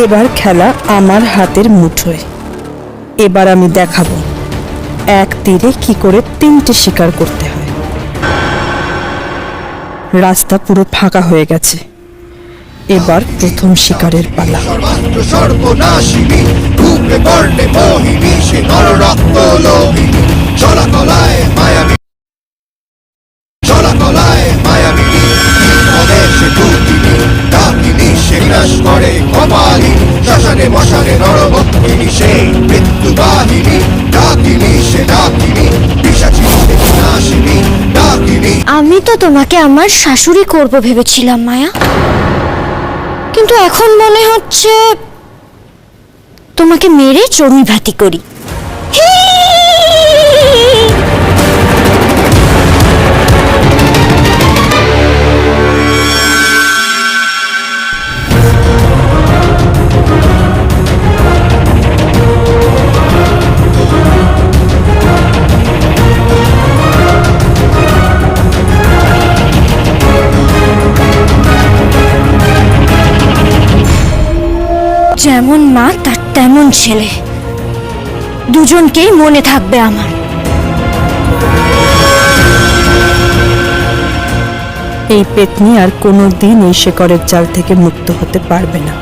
এবার খেলা আমার হাতের মুঠোয়। এবার আমি দেখাবো এক তীরে কি করে 3টে শিকার করতে হয়। রাস্তা পুরো ফাঁকা হয়ে গেছে। এবার প্রথম শিকারের পালা। সর্বনাশিনী রূপে বর্ণে মোহিনী, সে নররক্ত লোহিনী, চলাকলায় মায়াবী, চলাকলায় মায়াবী, পদে সে দুর্দিনী, ডাকিনী সে বিনাশ করে কপালিনী, শ্মশানে মশানে নরভক্ষিনী, সেই মৃত্যুবাহিনী, ডাকিনী সে ডাকিনী, পিশাচী সে বিনাশিনী, ডাকিনী। আমি তো তোমাকে আমার শাশুড়ি করব ভেবেছিলাম মায়া, কিন্তু এখন মনে হচ্ছে তোমাকে মেরে চর্মি ভাতি করি। যেমন মা তার তেমন ছেলে, দুজনকেই মনে থাকবে আমার। এই পেতনি আর কোনোদিন এই শেকড়ের জাল থেকে মুক্ত হতে পারবে না।